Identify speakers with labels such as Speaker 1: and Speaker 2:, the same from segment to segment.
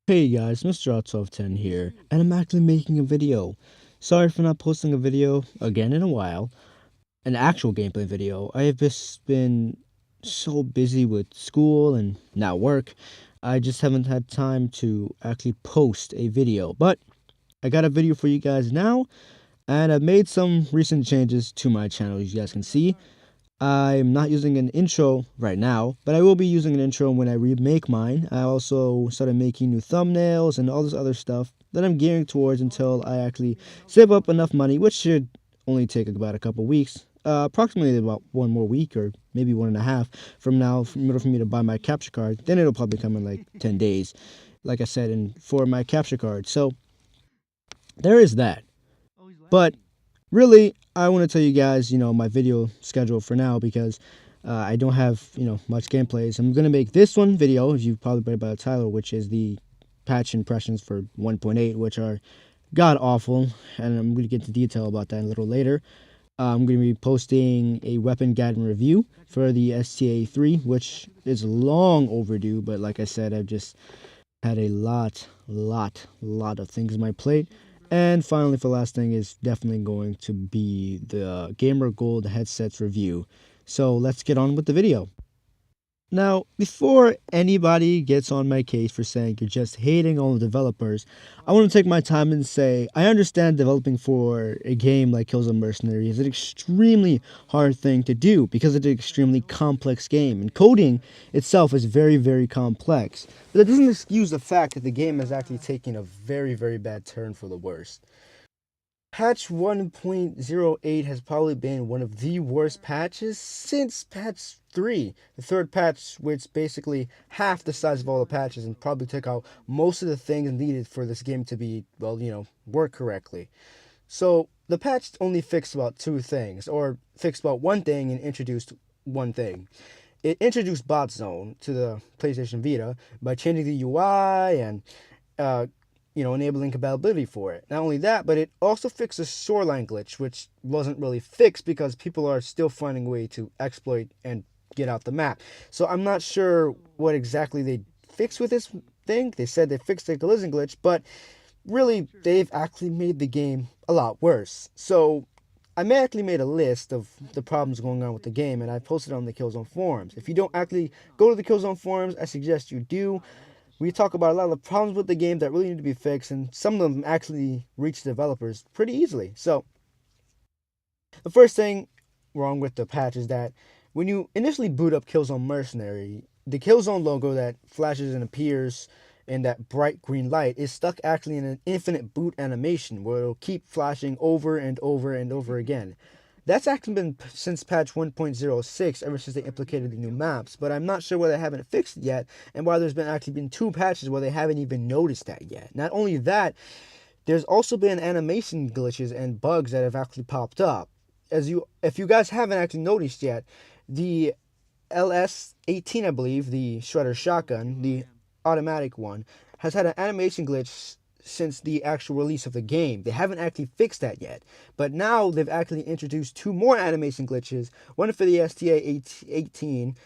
Speaker 1: Hey guys, Mr. Out1210 here, and I'm actually making a video. Sorry for not posting a video again in a while, an actual gameplay video. I have just been so busy with school and now work, I just haven't had time to actually post a video. But I got a video for you guys now, and I've made some recent changes to my channel, as you guys can see. I'm not using an intro right now, but I will be using an intro when I remake mine. I also started making new thumbnails and all this other stuff that I'm gearing towards until I actually save up enough money, which should only take about a couple weeks. Approximately about one more week or maybe 1.5 from now in order for me to buy my capture card. Then it'll probably come in like 10 days, like I said, and for my capture card. So there is that. But really, I want to tell you guys, my video schedule for now because I don't have, much gameplays. I'm going to make this one video, as you've probably read by the title, which is the patch impressions for 1.8, which are god awful, and I'm going to get into detail about that a little later. I'm going to be posting a weapon guide and review for the STA3, which is long overdue, but like I said, I've just had a lot of things on my plate. And finally, for the last thing, is definitely going to be the Gamer Gold headsets review. So let's get on with the video. Now, before anybody gets on my case for saying you're just hating on the developers, I want to take my time and say I understand developing for a game like Killzone Mercenary is an extremely hard thing to do because it's an extremely complex game, and coding itself is very complex. But that doesn't excuse the fact that the game is actually taking a very bad turn for the worst. Patch 1.08 has probably been one of the worst patches since patch 3. The third patch, which basically half the size of all the patches and probably took out most of the things needed for this game to be, work correctly. So the patch only fixed about two things, or fixed about one thing and introduced one thing. It introduced Bot Zone to the PlayStation Vita by changing the UI and uh, enabling compatibility for it. Not only that, but it also fixed a shoreline glitch, which wasn't really fixed because people are still finding a way to exploit and get out the map. So I'm not sure what exactly they fixed with this thing. They said they fixed the collision glitch, but really they've actually made the game a lot worse. So I actually made a list of the problems going on with the game, and I posted it on the Killzone forums. If you don't actually go to the Killzone forums, I suggest you do. We talk about a lot of the problems with the game that really need to be fixed, and some of them actually reach the developers pretty easily. So, the first thing wrong with the patch is that when you initially boot up Killzone Mercenary, the Killzone logo that flashes and appears in that bright green light is stuck actually in an infinite boot animation where it'll keep flashing over and over again. That's actually been since patch 1.06, ever since they implicated the new maps, but I'm not sure why they haven't fixed it yet, and why there's been actually been two patches where they haven't even noticed that yet. Not only that, there's also been animation glitches and bugs that have actually popped up. If you guys haven't actually noticed yet, the LS-18, I believe, the Shredder shotgun, the automatic one, has had an animation glitch since the actual release of the game. They haven't actually fixed that yet. But now they've actually introduced two more animation glitches, one for the STA-18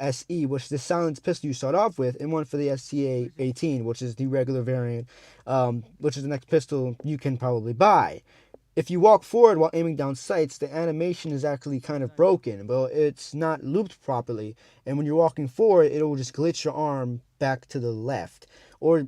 Speaker 1: SE, which is the silenced pistol you start off with, and one for the STA-18, which is the regular variant, which is the next pistol you can probably buy. If you walk forward while aiming down sights, the animation is actually kind of broken. Well, it's not looped properly, and when you're walking forward, it'll just glitch your arm back to the left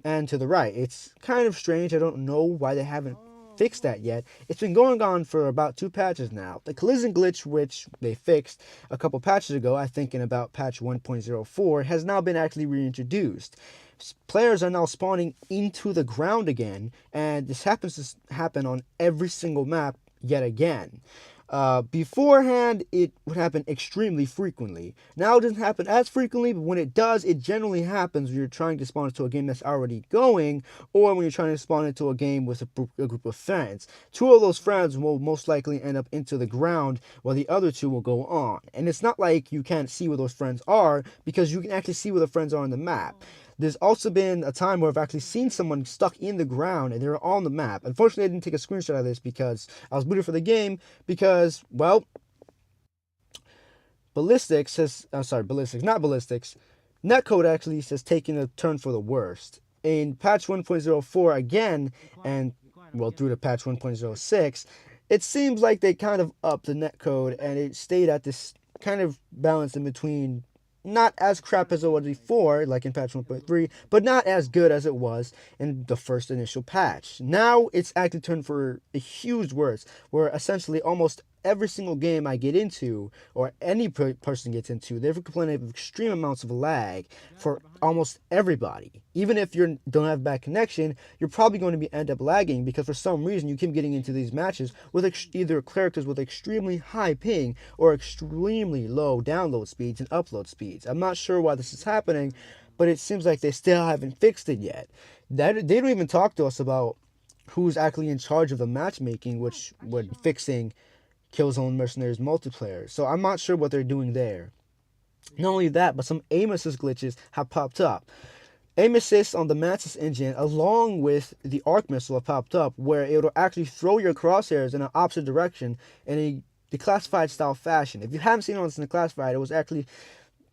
Speaker 1: and to the right. It's kind of strange. I don't know why they haven't fixed that yet. It's been going on for about two patches now. The collision glitch, which they fixed a couple patches ago, I think in about patch 1.04, has now been actually reintroduced. Players are now spawning into the ground again, and this happens to happen on every single map yet again. Beforehand, it would happen extremely frequently. Now it doesn't happen as frequently, but when it does, it generally happens when you're trying to spawn into a game that's already going, or when you're trying to spawn into a game with a group of friends. Two of those friends will most likely end up into the ground, while the other two will go on. And it's not like you can't see where those friends are, because you can actually see where the friends are on the map. There's also been a time where I've actually seen someone stuck in the ground and they're on the map. Unfortunately, I didn't take a screenshot of this because I was booted for the game because, well, Ballistics, not Ballistics. Netcode actually has taken a turn for the worst. in patch 1.04 again, and well, through to patch 1.06, it seems like they kind of upped the netcode and it stayed at this kind of balance in between not as crap as it was before, like in patch 1.3, but not as good as it was in the first initial patch. Now it's actually turned for a huge worse, where essentially almost every single game I get into, or any person gets into, they're complaining of extreme amounts of lag for almost everybody. Even if you don't have bad connection, you're probably going to end up lagging because for some reason you keep getting into these matches with either characters with extremely high ping or extremely low download speeds and upload speeds. I'm not sure why this is happening, but it seems like they still haven't fixed it yet. They don't even talk to us about who's actually in charge of the matchmaking, which when fixing Killzone Mercenaries multiplayer. So I'm not sure what they're doing there. Not only that, but some aim assist glitches have popped up. Aim assist on the Mantis engine, along with the arc missile, have popped up, where it'll actually throw your crosshairs in an opposite direction in a declassified style fashion. If you haven't seen this in the classified, it was actually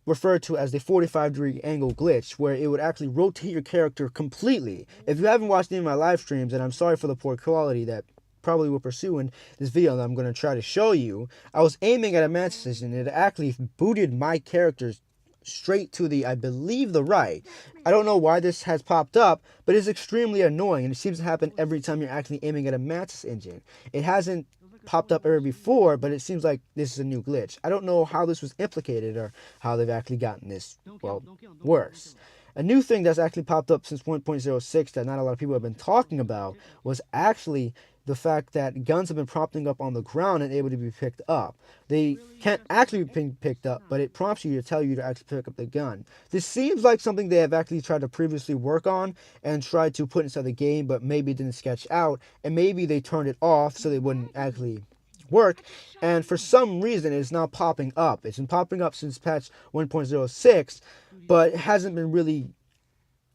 Speaker 1: referred to as the 45-degree angle glitch, where it would actually rotate your character completely. If you haven't watched any of my live streams, and I'm sorry for the poor quality that probably will pursue in this video that I'm going to try to show you, I was aiming at a Mantis and it actually booted my characters straight to the, I believe, the right. I don't know why this has popped up, but it's extremely annoying, and it seems to happen every time you're actually aiming at a Mantis engine. It hasn't popped up ever before, but it seems like this is a new glitch. I don't know how this was implicated or how they've actually gotten this, well, worse. A new thing that's actually popped up since 1.06 that not a lot of people have been talking about was actually the fact that guns have been propping up on the ground and able to be picked up. They can't actually be picked up, but it prompts you to tell you to actually pick up the gun. This seems like something they have actually tried to previously work on and tried to put inside the game, but maybe it didn't sketch out, and maybe they turned it off so they wouldn't actually work, and for some reason it's now popping up. It's been popping up since patch 1.06, but it hasn't been really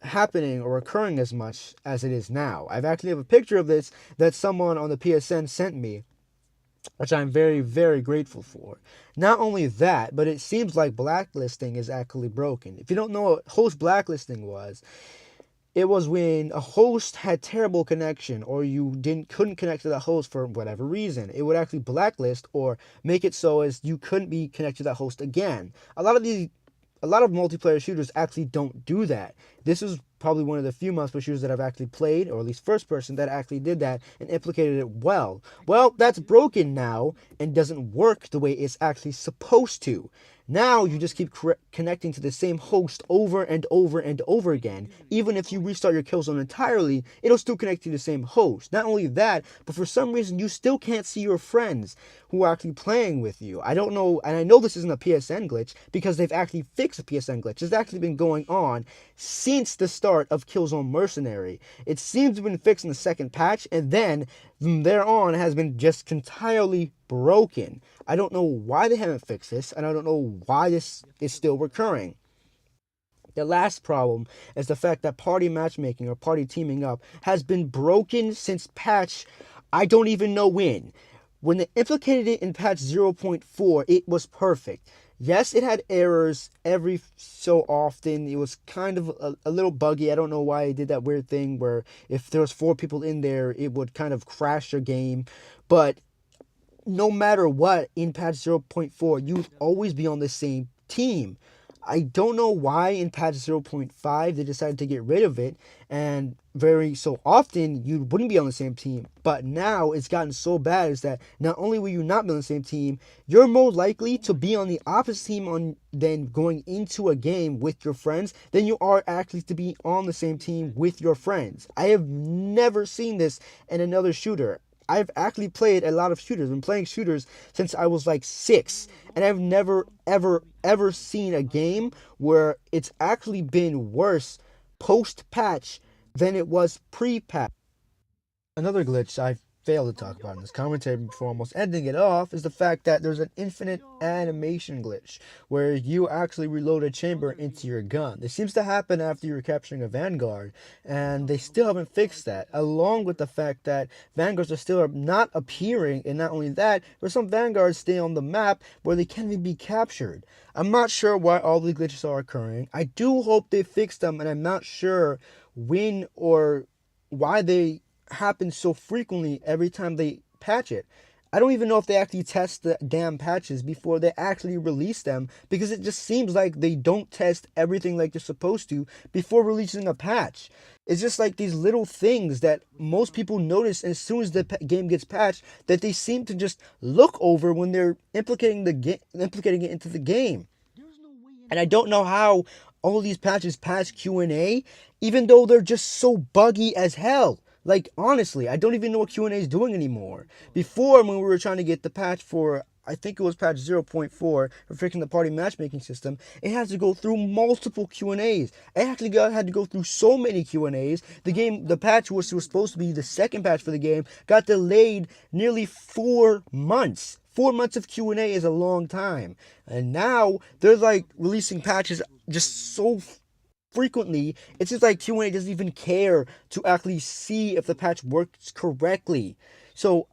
Speaker 1: happening or occurring as much as it is now. I've actually have a picture of this that someone on the PSN sent me, which I'm very, very grateful for. Not only that, but it seems like blacklisting is actually broken. If you don't know what host blacklisting was, it was when a host had terrible connection or you couldn't connect to that host for whatever reason. It would actually blacklist or make it so as you couldn't be connected to that host again. A lot of multiplayer shooters actually don't do that. This is probably one of the few multiplayer shooters that I've actually played, or at least first person, that actually did that and implicated it well. Well, that's broken now and doesn't work the way it's actually supposed to. Now you just keep connecting to the same host over and over and over again. Even if you restart your Killzone entirely, it'll still connect to the same host. Not only that, but for some reason you still can't see your friends who are actually playing with you. I don't know, and I know this isn't a PSN glitch because they've actually fixed a PSN glitch. It's actually been going on since the start of Killzone Mercenary. It seems to have been fixed in the second patch, and then from there on has been just entirely broken. I don't know why they haven't fixed this, and I don't know why this is still recurring. The last problem is the fact that party matchmaking or party teaming up has been broken since patch I don't even know when. When they implicated it in patch 0.4, it was perfect. Yes, it had errors every so often. It was kind of a little buggy. I don't know why it did that weird thing where if there was 4 people in there, it would kind of crash your game. But no matter what, in patch 0.4, you'd always be on the same team. I don't know why in patch 0.5 they decided to get rid of it, and very so often you wouldn't be on the same team. But now it's gotten so bad is that not only will you not be on the same team, you're more likely to be on the opposite team than going into a game with your friends than you are actually to be on the same team with your friends. I have never seen this in another shooter. I've actually played a lot of shooters. I've been playing shooters since I was like 6. And I've never, ever seen a game where it's actually been worse post-patch than it was pre-patch. Another glitch I've failed to talk about in this commentary before almost ending it off is the fact that there's an infinite animation glitch where you actually reload a chamber into your gun. This seems to happen after you're capturing a Vanguard, and they still haven't fixed that, along with the fact that Vanguards are still not appearing, and not only that, there's some Vanguards stay on the map where they can't even be captured. I'm not sure why all the glitches are occurring. I do hope they fix them, and I'm not sure when or why they happen so frequently every time they patch it. I don't even know if they actually test the damn patches before they actually release them, because it just seems like they don't test everything like they're supposed to before releasing a patch. It's just like these little things that most people notice as soon as the game gets patched that they seem to just look over when they're implicating it into the game. And I don't know how all these patches pass Q&A, even though they're just so buggy as hell. Like, honestly, I don't even know what Q&A is doing anymore. Before, when we were trying to get the patch for, I think it was patch 0.4 for fixing the party matchmaking system, it had to go through multiple Q&As. It actually had to go through so many Q&As. The patch was supposed to be the second patch for the game, got delayed nearly 4 months. 4 months of Q&A is a long time. And now they're like releasing patches just so frequently. It's just like Q&A doesn't even care to actually see if the patch works correctly. So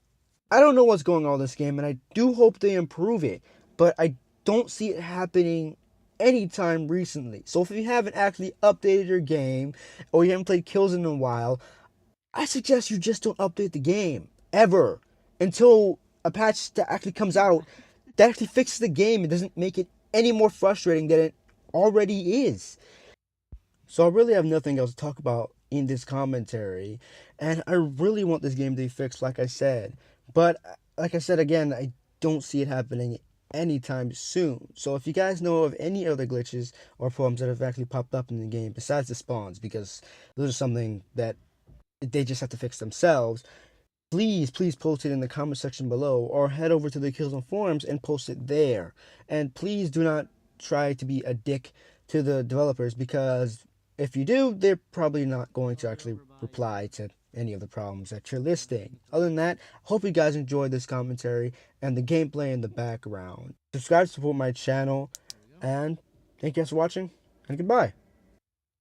Speaker 1: I don't know what's going on in this game, and I do hope they improve it, but I don't see it happening anytime recently. So if you haven't actually updated your game, or you haven't played Killzone in a while, I suggest you just don't update the game ever until a patch that actually comes out that actually fixes the game and doesn't make it any more frustrating than it already is. So I really have nothing else to talk about in this commentary, and I really want this game to be fixed, like I said. But like I said again, I don't see it happening anytime soon. So if you guys know of any other glitches or problems that have actually popped up in the game besides the spawns, because those are something that they just have to fix themselves, please post it in the comment section below, or head over to the Killzone forums and post it there. And please do not try to be a dick to the developers, because if you do, they're probably not going to actually reply to any of the problems that you're listing. Other than that, I hope you guys enjoyed this commentary and the gameplay in the background. Subscribe to support my channel, and thank you guys for watching, and goodbye.